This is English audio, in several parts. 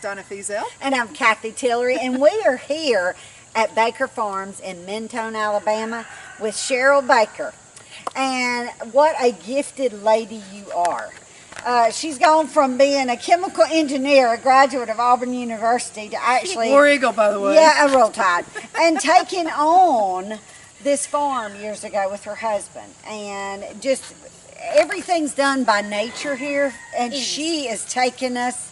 Donna Fiesel. And I'm Cathy Tillery, and we are here at Baker Farms in Mentone, Alabama with Cheryl Baker. And what a gifted lady you are. She's gone from being a chemical engineer, a graduate of Auburn University, to actually... War Eagle, by the way. Yeah, a Roll Tide. And taking on this farm years ago with her husband. And just everything's done by nature here. And she is taking us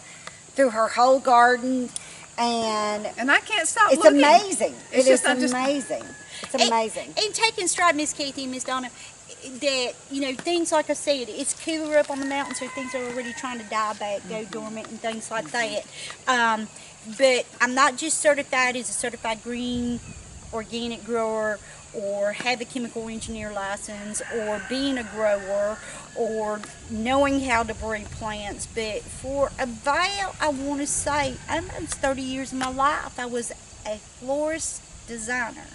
through her whole garden. And I can't stop it's looking. amazing. It's It is just amazing. It's amazing. And taking stride, Miss Cathy and Miss Donna, that, you know, things like I said, it's cooler up on the mountain, so things are already trying to die back, go dormant and things like that. But I'm not just certified as a certified green organic grower or have a chemical engineer license or being a grower or knowing how to breed plants, but for about, I want to say, almost 30 years of my life, I was a florist designer.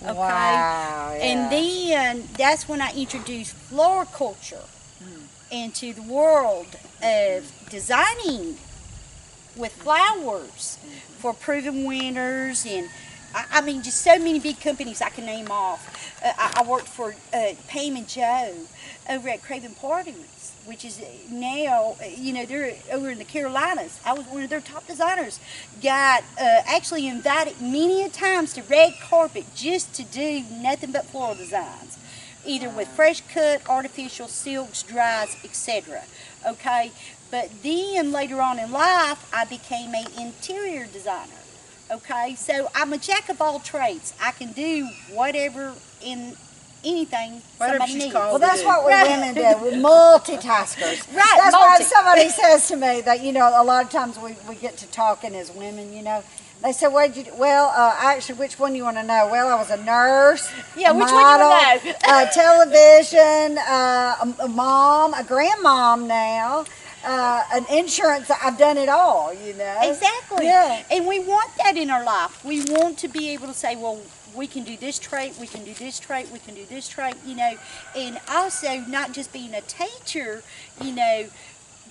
Okay, Wow, yeah. and then that's when I introduced floriculture into the world of designing with flowers for proven winners, and I mean just so many big companies I can name off. I worked for Pam and Joe over at Craven Parties, which is now, you know, they're over in the Carolinas. I was one of their top designers. Got actually invited many a times to red carpet just to do nothing but floral designs, either with fresh cut, artificial silks, dries, etc. Okay, but then later on in life, I became an interior designer. Okay, so I'm a jack of all trades. I can do whatever in anything somebody needs. Well, that's what we women do. We're multitaskers. Right, That's why somebody says to me that, you know, a lot of times we get to talking as women, you know. They say, what did you do? Well, actually, which one do you want to know? Well, I was a nurse, yeah, a which model, one do you want to know? Television, a mom, a grandmom now, an insurance. I've done it all, you know. Exactly. Yeah. And we want that in our life. We want to be able to say, well, we can do this trait, we can do this trait, we can do this trait, you know. And also not just being a teacher, you know,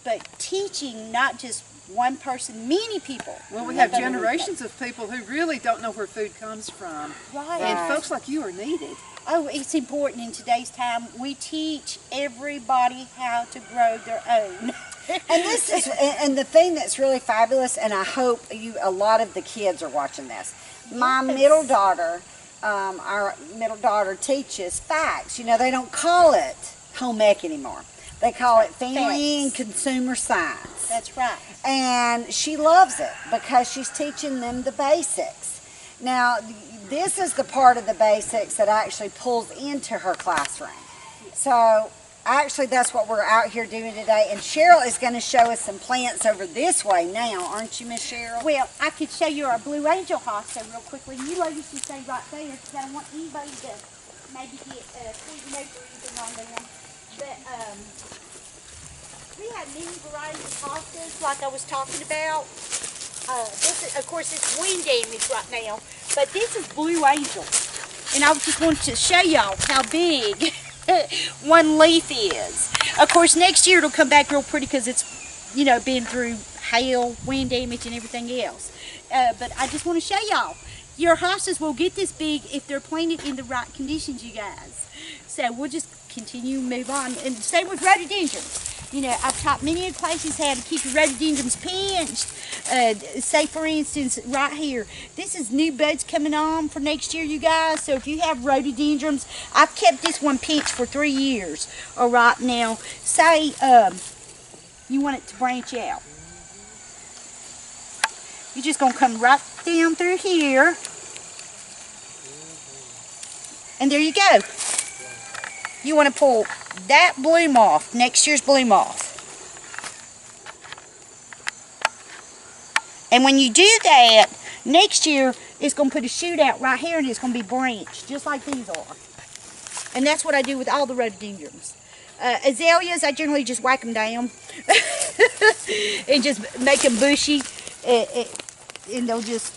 but teaching not just one person, many people. Well, we have generations of people who really don't know where food comes from. Right. And folks like you are needed. Oh, it's important in today's time. We teach everybody how to grow their own. And this is, and the thing that's really fabulous, and I hope a lot of the kids are watching this. My middle daughter, our middle daughter teaches facts. You know, they don't call it home ec anymore. They call it family and consumer science. That's right. And she loves it because she's teaching them the basics. Now, this is the part of the basics that actually pulls into her classroom. So, actually, that's what we're out here doing today. And Cheryl is going to show us some plants over this way now, aren't you, Miss Cheryl? Well, I could show you our Blue Angel hosta real quickly. You ladies can stay right there because I don't want anybody to maybe get poison oak or anything on them. But we have many varieties of hostas like I was talking about. This is, of course, it's wind damage right now, but this is Blue Angel. And I just wanted to show y'all how big one leaf is. Of course, next year it'll come back real pretty because it's, you know, been through hail, wind damage, and everything else. But I just want to show y'all, your hostas will get this big if they're planted in the right conditions, you guys. So we'll just continue and move on. And same with rhododendrons. You know, I've taught many places how to keep your rhododendrons pinched. Say, for instance, right here, this is new buds coming on for next year, you guys. So if you have rhododendrons, I've kept this one pinched for 3 years. All right, now, say you want it to branch out. You're just going to come right down through here. And there you go. You want to pull that bloom off, next year's bloom off. And when you do that, next year it's going to put a shoot out right here and it's going to be branched, just like these are. And that's what I do with all the rhododendrons. Azaleas, I generally just whack them down and just make them bushy. And they'll just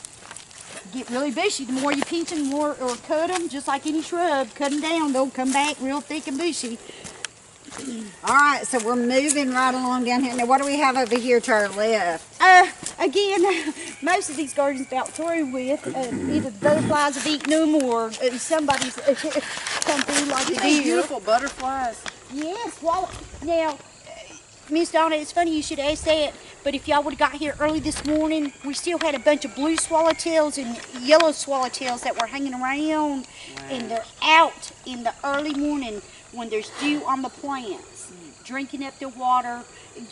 get really bushy. The more you pinch them, more or cut them, just like any shrub, cut them down, they'll come back real thick and bushy. All right, so we're moving right along down here. Now, what do we have over here to our left? Again, most of these gardens about through with. Either the butterflies have eaten them or somebody's come through like You a see deer. beautiful butterflies. Yes, well, now, Miss Donna, it's funny you should ask that, but if y'all would have got here early this morning, we still had a bunch of blue swallowtails and yellow swallowtails that were hanging around, and they're out in the early morning when there's dew on the plants, drinking up their water,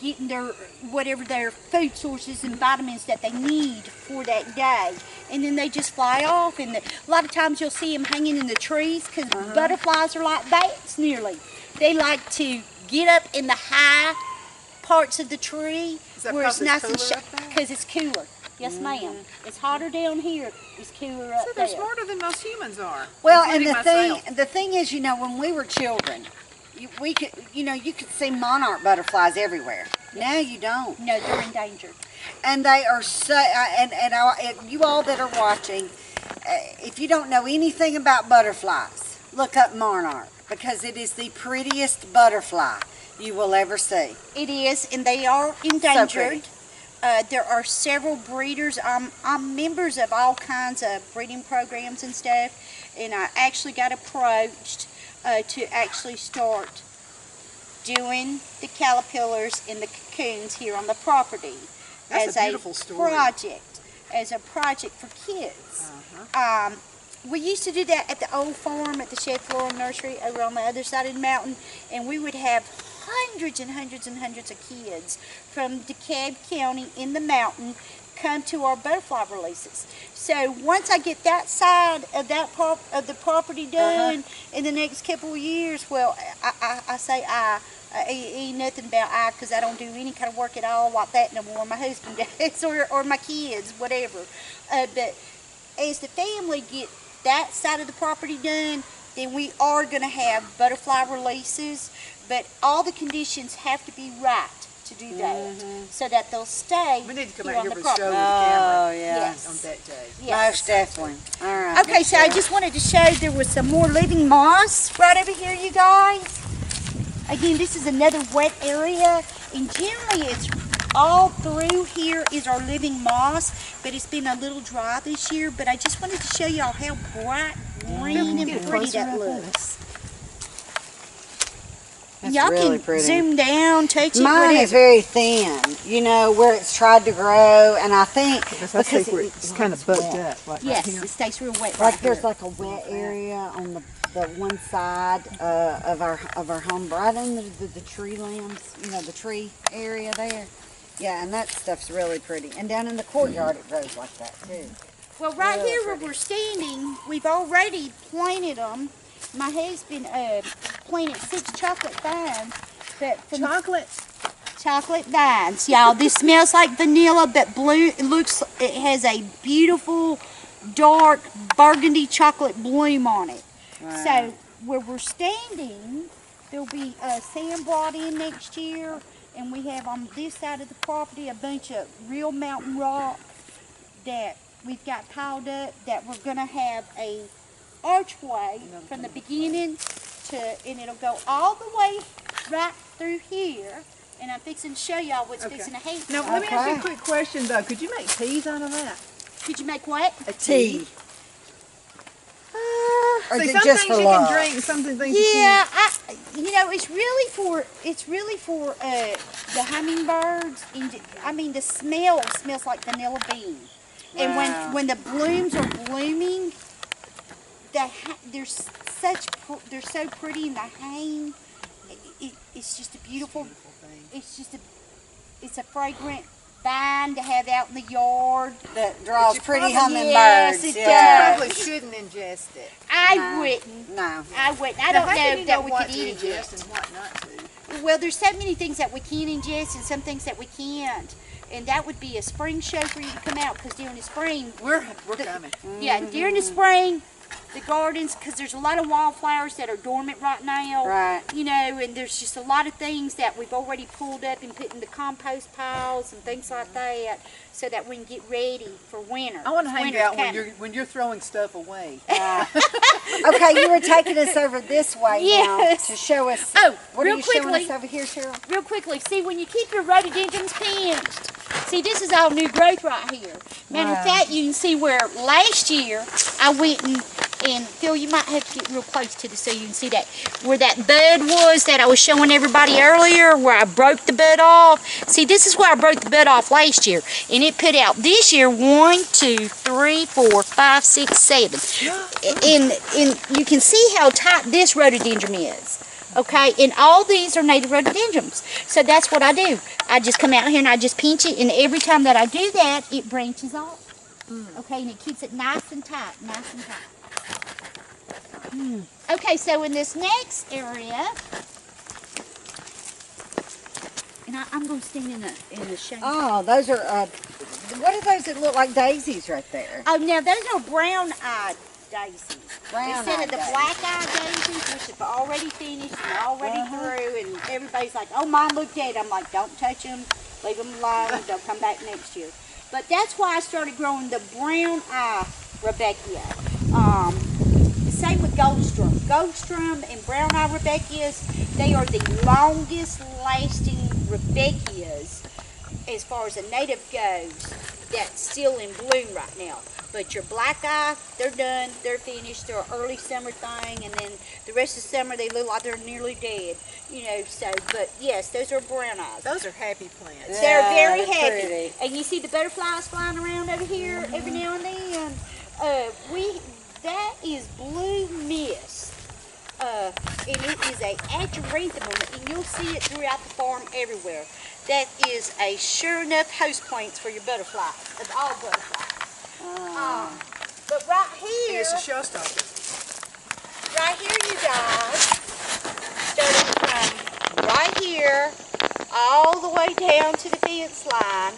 getting their whatever their food sources and vitamins that they need for that day, and then they just fly off. And a lot of times you'll see them hanging in the trees because butterflies are like bats nearly. They like to get up in the high parts of the tree Is that where it's 'cause nice it's and cooler up there? because it's cooler. Yes, ma'am. It's hotter down here. It's cooler up So they're there. smarter than most humans are. Well, and including the myself. thing is, you know, when we were children, you could see monarch butterflies everywhere. Now you don't. No, they're endangered. And they are so, and you all that are watching, if you don't know anything about butterflies, look up monarch, because it is the prettiest butterfly you will ever see. It is, and they are endangered. There are several breeders. I'm members of all kinds of breeding programs and stuff, and I actually got approached to actually start doing the caterpillars and the cocoons here on the property. That's as a beautiful story. As a project for kids. We used to do that at the old farm at the Shed Floral Nursery over on the other side of the mountain, and we would have hundreds and hundreds and hundreds of kids from DeKalb County in the mountain come to our butterfly releases. So once I get that side of the property done in the next couple of years, well, I say I ain't nothing about I, because I don't do any kind of work at all like that no more. My husband does, or my kids, whatever. But as the family get that side of the property done, then we are going to have butterfly releases, but all the conditions have to be right to do that, so that they'll stay. We need to come here out on here the for a show with the property. camera. Oh, yeah. Yes. On that day. Yes. Most definitely. All right. Okay, so I just wanted to show there was some more living moss right over here, you guys. Again, this is another wet area, and generally it's all through here is our living moss, but it's been a little dry this year. But I just wanted to show y'all how bright green and pretty that looks. That's Y'all really can pretty. zoom down, touch it, Mine whatever. is very thin, you know, where it's tried to grow, and I think because it's kind of bugged up. Like Yes, right here. it stays real wet right like there's here. like a wet area on the one side of our home, right under the tree limbs, you know, the tree area there. Yeah, and that stuff's really pretty. And down in the courtyard it grows like that too. Well, right here where we're standing, we've already planted them. My husband planted 6 chocolate vines. But from chocolate vines, y'all. This smells like vanilla, but blue. It has a beautiful, dark burgundy chocolate bloom on it. Wow. So where we're standing, there'll be sand brought in next year, and we have on this side of the property a bunch of real mountain rock that we've got piled up, that we're going to have a archway from the beginning and it'll go all the way right through here, and I'm fixing to show y'all what's fixing to happen. Now, let me ask you a quick question, though. Could you make teas out of that? Could you make what? A tea. Or See, is it some just things for you love? can drink and some things you Yeah, can't. it's really for the hummingbirds. And I mean, the smell smells like vanilla bean. And Wow. when the blooms are blooming, they're so pretty in the hang. It's just a beautiful thing. It's a fragrant vine to have out in the yard. That draws you pretty probably- hummingbirds. Yes, it You yeah. probably shouldn't ingest it. I wouldn't. No. I wouldn't. I Now, don't how can know you that we what could to eat ingest it. and what not to. Well, there's so many things that we can ingest and some things that we can't. And that would be a spring show for you to come out, because during the spring, We're coming. yeah, during the spring, the gardens, because there's a lot of wildflowers that are dormant right now. Right. You know, and there's just a lot of things that we've already pulled up and put in the compost piles and things like that, so that we can get ready for winter. I want to hang Winter's out coming. when you're throwing stuff away. Okay, you were taking us over this way Yes. now to show us. Oh, what real are you showing quickly. us over here, Cheryl? Real quickly, see, when you keep your rhododendrons pinched, see, this is all new growth right here. Matter of Wow. fact, you can see where last year I went and Phil, you might have to get real close to this so you can see that. Where that bud was that I was showing everybody earlier, where I broke the bud off. See, this is where I broke the bud off last year. And it put out this year 1, 2, 3, 4, 5, 6, 7. And you can see how tight this rhododendron is. Okay, and all these are native rhododendrons. So that's what I do. I just come out here and I just pinch it, and every time that I do that, it branches off. Okay, and it keeps it nice and tight, nice and tight. Okay, so in this next area, and I'm going to stand in the shade. Oh, those are, what are those that look like daisies right there? Oh, now those are brown-eyed daisies. Brown-eyed Instead of the daisies. black-eyed daisies, which have already finished and already through, and everybody's like, oh, mine look dead. I'm like, don't touch them, leave them alone, they'll come back next year. But that's why I started growing the brown-eye Rebecca. Same with Goldstrom. Goldstrom and brown-eye Rebecca's, they are the longest lasting Rebecca's as far as a native goes that's still in bloom right now. But your black eye, they're done, they're finished, they're an early summer thing, and then the rest of the summer they look like they're nearly dead. You know, so, but yes, those are brown eyes. Those are happy plants. They're very they're happy. pretty. And you see the butterflies flying around over here every now and then. That is blue mist. And it is a ageranthemum, and you'll see it throughout the farm everywhere. That is a sure enough host plants for your butterflies, of all butterflies. But right here, It's a showstopper. right here, you guys, starting from right here all the way down to the fence line,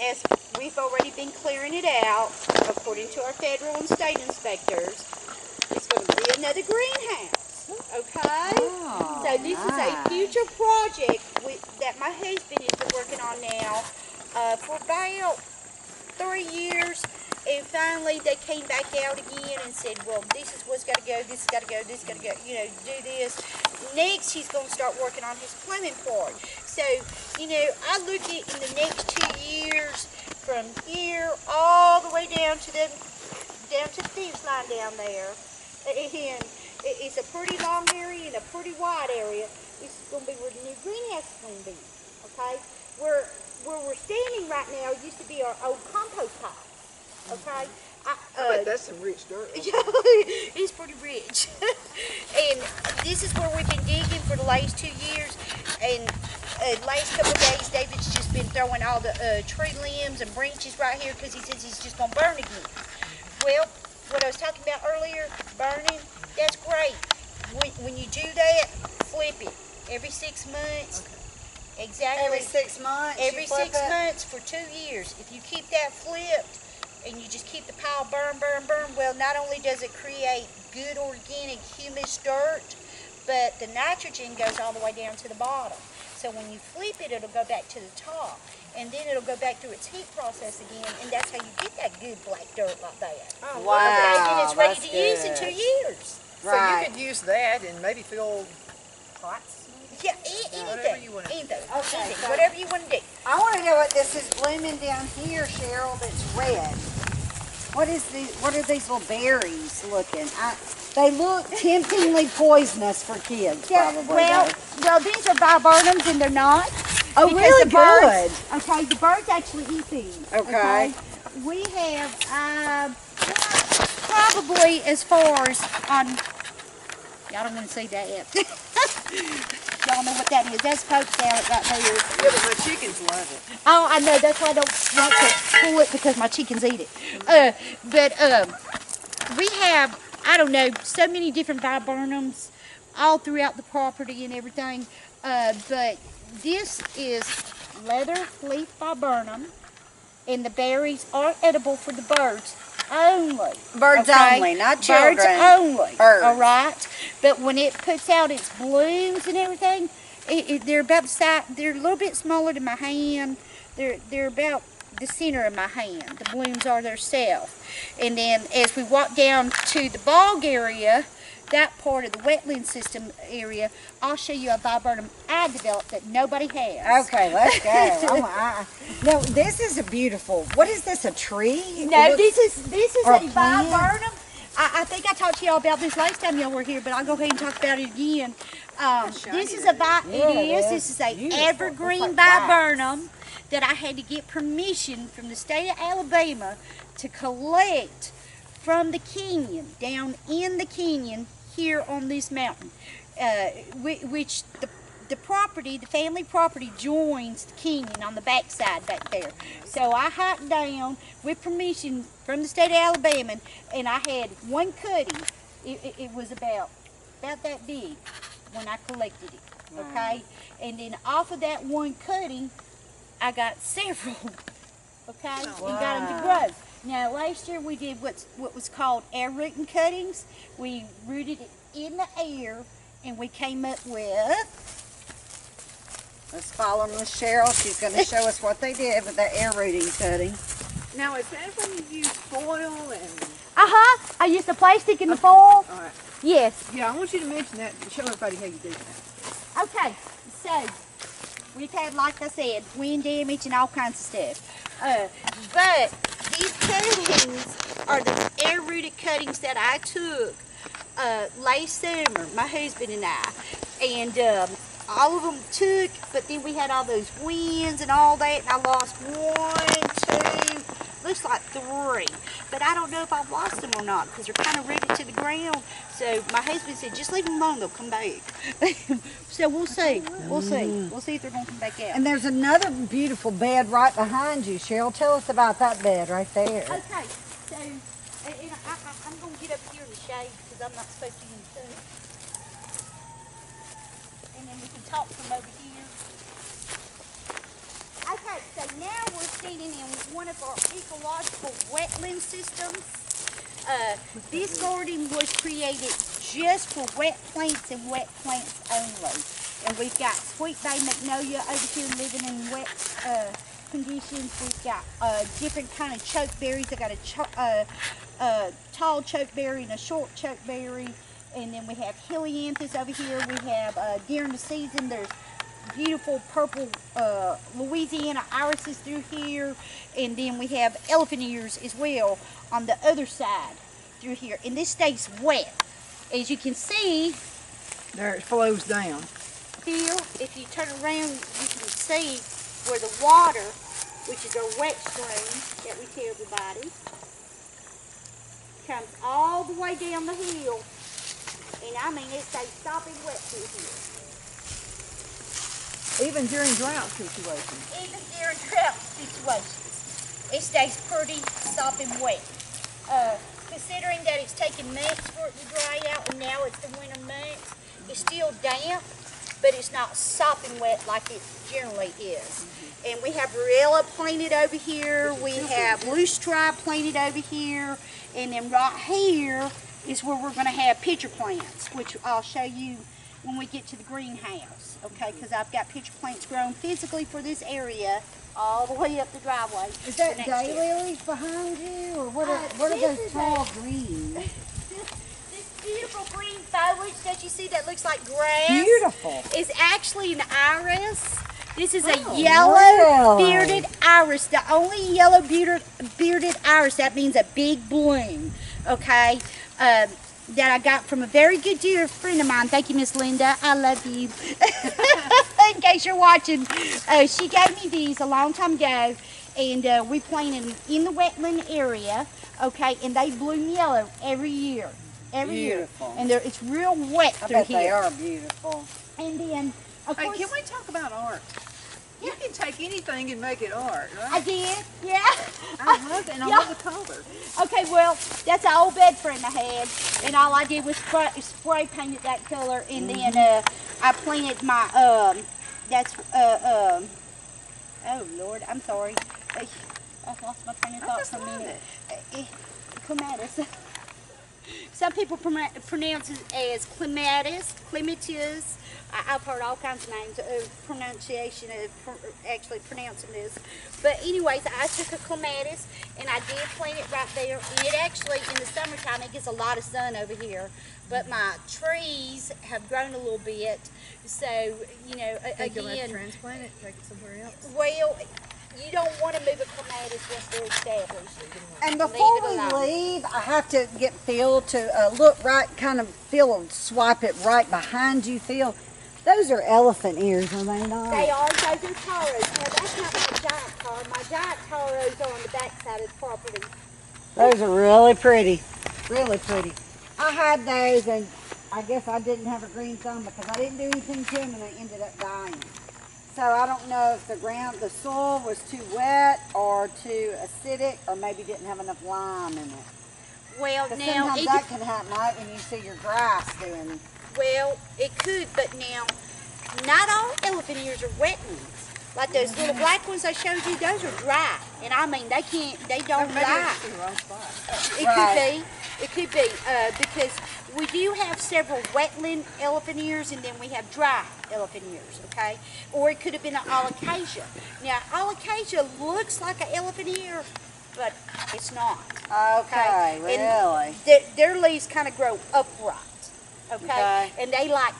as we've already been clearing it out, according to our federal and state inspectors, it's going to be another greenhouse, okay? Oh, So this is a future project that my husband has been working on now for about 3 years. And finally, they came back out again and said, well, this is what's got to go, this has got to go, this has got to go, you know, do this. Next, he's going to start working on his plumbing part. So, you know, I look at in the next 2 years, from here all the way down to the fence line down there. And it's a pretty long area and a pretty wide area. This is going to be where the new greenhouse is going to be, okay? Where we're standing right now used to be our old compost pile. Okay, I bet that's some rich dirt. it's pretty rich. And this is where we've been digging for the last 2 years. And last couple of days, David's just been throwing all the tree limbs and branches right here because he says he's just going to burn again. Well, what I was talking about earlier, burning, that's great. When you do that, flip it every 6 months. Exactly. Every 6 months? Every you flip 6 it? months for 2 years. If you keep that flipped and you just keep the pile burn, well, not only does it create good organic humus dirt, but the nitrogen goes all the way down to the bottom. So when you flip it, it'll go back to the top. And then it'll go back through its heat process again, and that's how you get that good black dirt like that. Oh, Wow. And then it's ready that's to use in good. 2 years. So Right. you could use that and maybe fill pots. Yeah, Whatever anything. you wanna- Anything. Okay, Anything. so- Whatever you want to do. I want to know what this is blooming down here, Cheryl, that's red. What are these little berries looking? They look temptingly poisonous for kids, probably. Well, these are viburnums, and they're not. Oh, Because really the birds, good. Okay, the birds actually eat these. Okay. We have probably as far as on. Y'all don't want to see that. Y'all know what that is. That's poke salad right there. Yeah, but my chickens love it. Oh, I know. That's why I don't want to pull it, because my chickens eat it. We have, I don't know, so many different viburnums all throughout the property and everything. But this is leather leaf viburnum, and the berries are edible for the birds. only. Birds okay? only, not children. Birds only. Birds. All right. But when it puts out its blooms and everything, they're about the size. They're a little bit smaller than my hand. They're about the center of my hand. The blooms are themselves. And then as we walk down to the bog area, that part of the wetland system area, I'll show you a viburnum I developed that nobody has. Okay, let's go. No, this is a beautiful. What is this? A tree? No, this is or a a plant? viburnum. I think I talked to y'all about this last time y'all were here, but I'll go ahead and talk about it again. This is a This is a beautiful. evergreen Looks like viburnum that I had to get permission from the state of Alabama to collect from the canyon, down in the canyon here on this mountain, which the property, the family property, joins the canyon on the backside back there. So I hiked down with permission from the state of Alabama, and I had one cutting. It was about that big when I collected it. Okay, and then off of that one cutting, I got several. Okay, and got them to grow. Now last year we did what was called air rooting cuttings. We rooted it in the air, and we came up with. Let's follow Miss Cheryl. She's going to show us what they did with that air rooting cutting. Now, is that when you use foil and... I used the plastic and the foil. All right. Yes. Yeah, I want you to mention that and show everybody how you do that. Okay, so we've had, like I said, wind damage and all kinds of stuff. But these cuttings are the air rooted cuttings that I took last summer, my husband and I. And all of them took, but then we had all those winds and all that, and I lost 1, 2, looks like 3. But I don't know if I've lost them or not, because they're kind of rooted to the ground. So my husband said, just leave them alone, they'll come back. So we'll see. We'll see. We'll see if they're going to come back out. And there's another beautiful bed right behind you, Cheryl. Tell us about that bed right there. Okay, so I'm going to get up here in the shade, because I'm not supposed to use this. And then we can talk from over here. Okay, so now we're standing in one of our ecological wetland systems. This garden was created just for wet plants and wet plants only. And we've got sweet bay magnolia over here living in wet conditions. We've got different kind of chokeberries. I got a tall chokeberry and a short chokeberry. And then we have helianthus over here. We have, during the season, there's beautiful purple Louisiana irises through here. And then we have elephant ears as well on the other side through here. And this stays wet. As you can see, There, it flows down. Phil, if you turn around, you can see where the water, which is our wet stream that we tell everybody, comes all the way down the hill. And I mean, it stays stopping wet through here. Even during drought situations. Even during drought situations, it stays pretty stopping wet. Considering that it's taken months for it to dry out, and now it's the winter months, it's still damp, but it's not sopping wet like it generally is. And we have Rilla planted over here, we have loosestrife planted over here, and then right here is where we're going to have pitcher plants, which I'll show you when we get to the greenhouse, okay? Because I've got pitcher plants grown physically for this area all the way up the driveway. Is that daylilies behind you, or what are those tall greens? This beautiful green foliage that you see that looks like grass. Beautiful. Is actually an iris. This is a really? yellow bearded iris, the only yellow bearded iris. That means a big bloom, okay? That I got from a very good dear friend of mine. Thank you, Miss Linda. I love you. In case you're watching, she gave me these a long time ago, and we planted them in the wetland area, okay? And they bloom yellow every year. Every Beautiful. year. And it's real wet I through bet here. they are beautiful. And then, of Hey, course, can we talk about art? You can take anything and make it art, I right? did, yeah. I love it, and I love the color. Okay, well, that's an old bed frame I had, and all I did was spray painted that color, and then I planted my, oh Lord, I'm sorry. I lost my train of thought for a minute. clematis. Some people pronounce it as clematis. I've heard all kinds of names of pronunciation of actually pronouncing this. But anyways, I took a clematis and I did plant it right there. And it actually, in the summertime, it gets a lot of sun over here. But my trees have grown a little bit. So, you know, Think you'll have to again, transplant it, take it somewhere else? well, you don't want to move a clematis once they're established. And before we leave, I have to get Phil to look right, kind of swipe it right behind you, Phil. Those are elephant ears, are they not? They are. Those are taros. Now, that's not my giant taro. My giant taros are on the back side of the property. Those are really pretty. Really pretty. I had those, and I guess I didn't have a green thumb because I didn't do anything to them, and they ended up dying. So I don't know if the soil was too wet or too acidic, or maybe didn't have enough lime in it. Well, But now, sometimes that can happen, right, when you see your grass doing. well, it could, but now, not all elephant ears are wetlands. Like those little black ones I showed you, those are dry. And I mean, they don't die. Maybe it's in the wrong spot. It could be, because we do have several wetland elephant ears, and then we have dry elephant ears, okay? Or it could have been an alocasia. Now, alocasia looks like an elephant ear, but it's not. Okay, really? And their leaves kind of grow upright, okay? And they like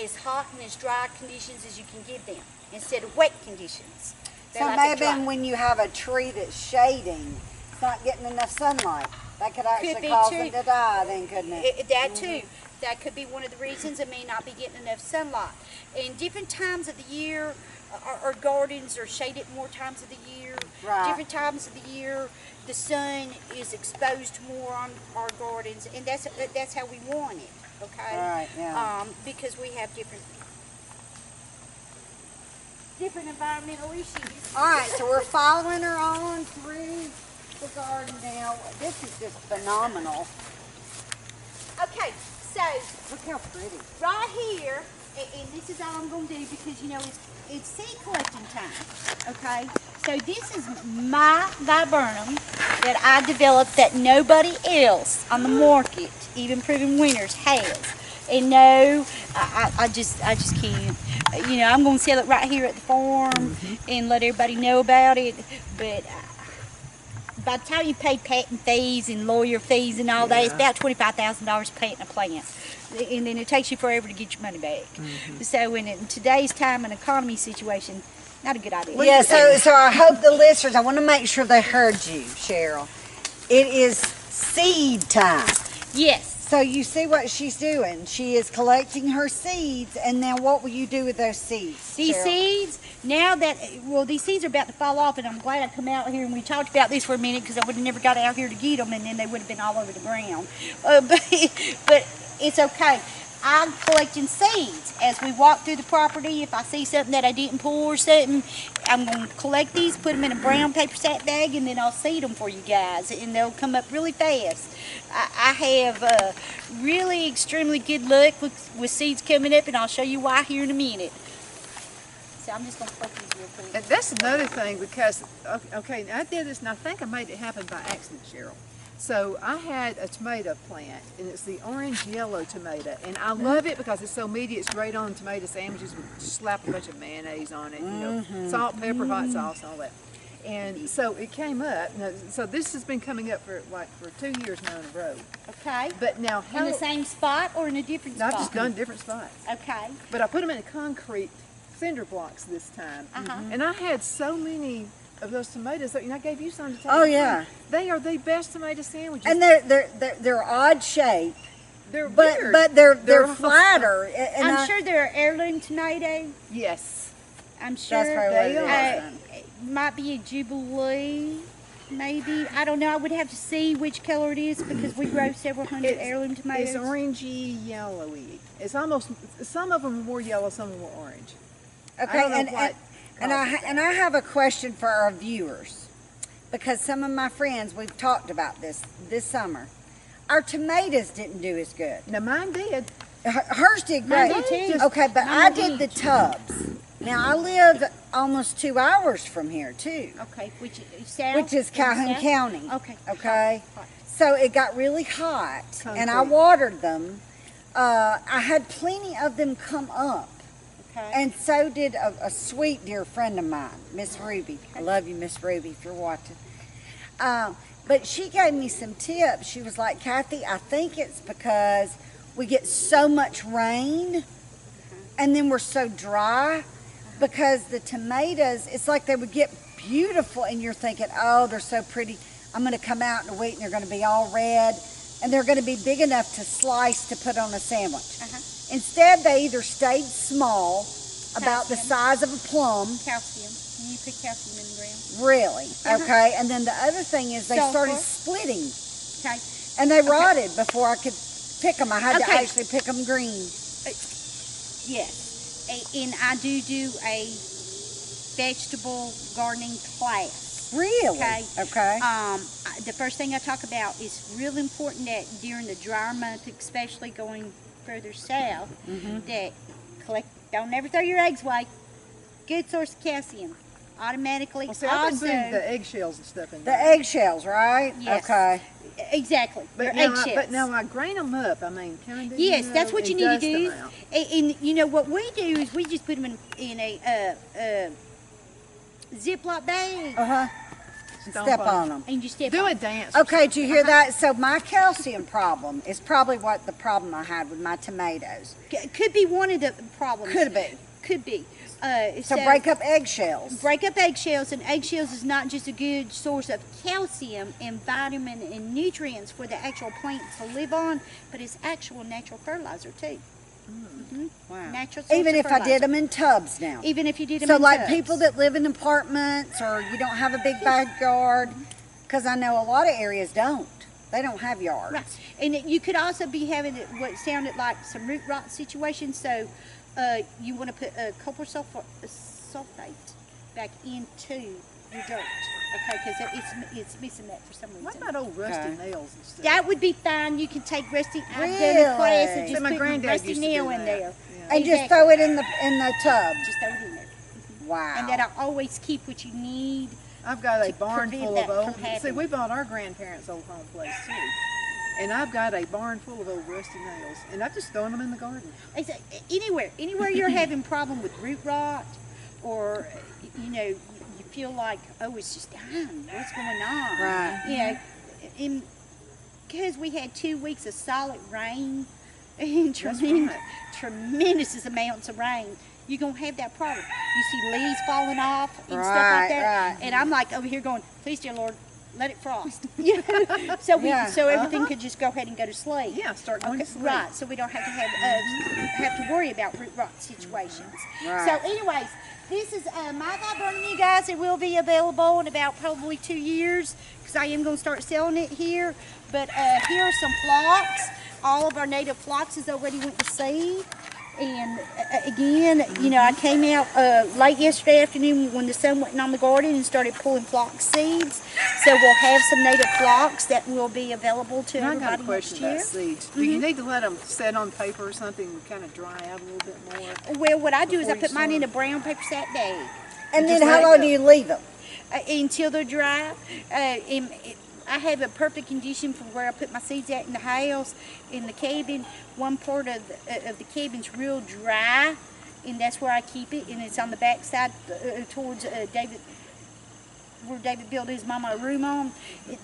as hot and as dry conditions as you can give them, instead of wet conditions. They So like it may it have dry. been when you have a tree that's shading, it's not getting enough sunlight. That could actually be cause too. them to die then, couldn't it? That too. That could be one of the reasons. It may not be getting enough sunlight. And different times of the year, our gardens are shaded more times of the year. Right. Different times of the year, the sun is exposed more on our gardens, and that's how we want it. Okay. Right, yeah. Because we have different environmental issues. All right, so we're following her on through the garden now. This is just phenomenal. Okay, so Look how pretty. right here, and this is all I'm going to do because, you know, it's seed collecting time, okay? So this is my viburnum that I developed that nobody else on the market, even Proven Winners, has. And no, I just can't. You know, I'm going to sell it right here at the farm and let everybody know about it, but by the time you pay patent fees and lawyer fees and all that, it's about $25,000 painting a plant. And then it takes you forever to get your money back. So in today's time and economy situation, not a good idea. Yeah, so I hope the listeners, I want to make sure they heard you, Cheryl. It is seed time. Yes. So you see what she's doing. She is collecting her seeds, and then what will you do with those seeds, These Cheryl? seeds, now that, well, these seeds are about to fall off, and I'm glad I come out here and we talked about this for a minute because I would have never got out here to get them, and then they would have been all over the ground. But it's okay. I'm collecting seeds. As we walk through the property, if I see something that I didn't pull or something, I'm going to collect these, put them in a brown paper sack bag, and then I'll seed them for you guys, and they'll come up really fast. I have really extremely good luck with seeds coming up, and I'll show you why here in a minute. So I'm just going to collect these real quick. And that's another thing because, okay, I did this and I think I made it happen by accident, Cheryl. So I had a tomato plant, and it's the orange-yellow tomato, and I love it because it's so meaty. It's great on tomato sandwiches with just slap a bunch of mayonnaise on it, you know, salt, pepper, hot sauce, all that. And so it came up. Now, so this has been coming up for 2 years now in a row. Okay. But now, how? In the same spot or in a different No, spot? I've just done different spots. Okay. But I put them in concrete cinder blocks this time, and I had so many of those tomatoes that, I gave you some to take. Oh, yeah. They are the best tomato sandwiches. And they're odd shape, they're but weird. but they're flatter. And I'm sure they're heirloom tomato. Yes. I'm sure. That's probably what it is. then. It might be a Jubilee, maybe. I don't know. I would have to see which color it is because we grow several hundred heirloom tomatoes. It's orangey, yellowy. It's almost, some of them are more yellow, some of them are orange. Okay, I don't know what and I have a question for our viewers, because some of my friends, we've talked about this summer. Our tomatoes didn't do as good. Now mine did. Hers did Mine great. did too. Okay, but I did the tubs. Now I live almost 2 hours from here too, Okay, which south? which is Calhoun South? County. Okay. Okay. Hot. So it got really hot, and I Concrete. watered them. I had plenty of them come up, Okay. and so did a sweet dear friend of mine, Miss Ruby. I love you, Miss Ruby, if you're watching. But she gave me some tips. She was like, Kathy, I think it's because we get so much rain, and then we're so dry, because the tomatoes, it's like they would get beautiful, and you're thinking, oh, they're so pretty. I'm going to come out in a week, and they're going to be all red, and they're going to be big enough to slice to put on a sandwich. Instead, they either stayed small, about the Calcium. size of a plum. Calcium. You put calcium in the ground. Really? Okay. And then the other thing is they started Sulfur. splitting, Okay. and they rotted before I could pick them. I had to Okay. actually pick them green. Yes. And I do a vegetable gardening class. Really? Okay. Okay. The first thing I talk about is real important that during the drier month, especially going further south, that don't ever throw your eggs away. Good source of calcium. Automatically. Well, see, I've been also, putting the eggshells and stuff in The there. eggshells, right? Yes. Okay. exactly. Your But now, eggshells. now I grain them up. I mean, kind of. Yes, that's what you need to do. Them out. And you know what we do is we just put them in a Ziploc bag Uh-huh. Stomp Step on them. and you step Do on a dance. Okay, did you hear that? So my calcium problem is probably what the problem I had with my tomatoes. Could be one of the problems. Could be. Could be. So break up eggshells. Break up eggshells, and eggshells is not just a good source of calcium and vitamin and nutrients for the actual plant to live on, but it's actual natural fertilizer too. Wow. Natural source Even of if I did fertilizer. them in tubs now. Even if you did them So in like tubs. people that live in apartments or you don't have a big backyard, because I know a lot of areas don't. They don't have yards. Right. And you could also be having what sounded like some root rot situation. So you want to put copper sulfate back into your dirt. Okay, because it's missing that for some reason. What about old rusty Okay. nails and stuff? That would be fine. You can take rusty. I've done Really? a class and See, just my put granddad rusty used to nail do in that. there. Yeah. And just Exactly. throw it in the tub. Just throw it in there. Wow. And that'll always keep what you need. I've got a to barn prevent full that of from old. See, happening. we bought our grandparents' old home place too, and I've got a barn full of old rusty nails, and I've just thrown them in the garden. Anywhere you're having problem with root rot, or you know you feel like, oh, it's just dying. What's going on? Right. You know, because we had 2 weeks of solid rain and That's tremendous amounts of rain. You're going to have that problem. You see leaves falling off and stuff Right, like that. right. And I'm like over here going, please, dear Lord, let it frost. You know? So Yeah, so everything could just go ahead and go to sleep. Yeah, start going Okay, to sleep. right, so we don't have to have to worry about root rot situations. Right. So anyways, this is my viburnum, you guys. It will be available in about probably 2 years because I am going to start selling it here. But here are some phlox. All of our native phlox is already went to seed. And again, you know, I came out late yesterday afternoon when the sun went on the garden and started pulling phlox seeds. So we'll have some native phlox that will be available to And I everybody got a question next year. about seeds. Do you need to let them set on paper or something and kind of dry out a little bit more? Well, what I do is I Before put you mine in a start. brown paper sack bag And then just how let it long go. do you leave them? until they're dry. I have a perfect condition for where I put my seeds at in the house, in the cabin. One part of the cabin's real dry, and that's where I keep it. And it's on the back side towards David, where David built his mama a room on.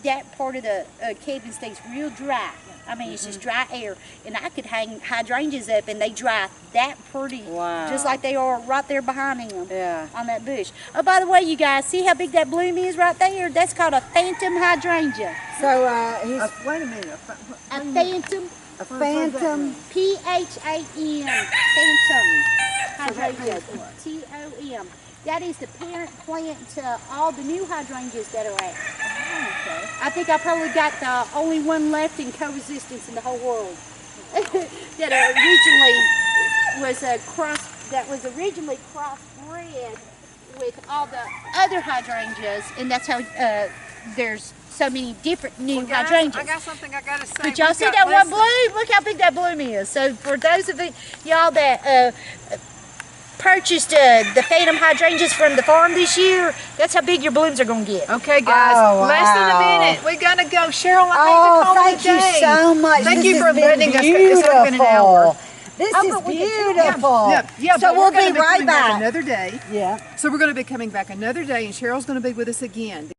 That part of the cabin stays real dry. I mean, it's just dry air. And I could hang hydrangeas up and they dry that pretty. Wow. Just like they are right there behind him. Yeah. On that bush. Oh, by the way, you guys, see how big that bloom is right there? That's called a phantom hydrangea. So he's Wait a minute. A phantom, a phantom. P-H-A-N, phantom hydrangea, T-O-M. That is the parent plant to all the new hydrangeas that are out. I think I probably got the only one left in coexistence in the whole world. That originally was originally crossbred with all the other hydrangeas, and that's how there's so many different new hydrangeas. I got something I got to say. But y'all see that one bloom? Look how big that bloom is. So for those of y'all that purchased the Phantom hydrangeas from the farm this year, that's how big your blooms are going to get. Okay, guys, Oh, less than a wow. minute. We gotta go. Cheryl, I hate to call thank it a day. you so much. Thank This you has for been letting us. It's only been an hour. This Oh, is but we can do- beautiful. Yeah, so but we'll we're gonna be right coming back back. another day. Yeah. So we're going to be coming back another day, and Cheryl's going to be with us again.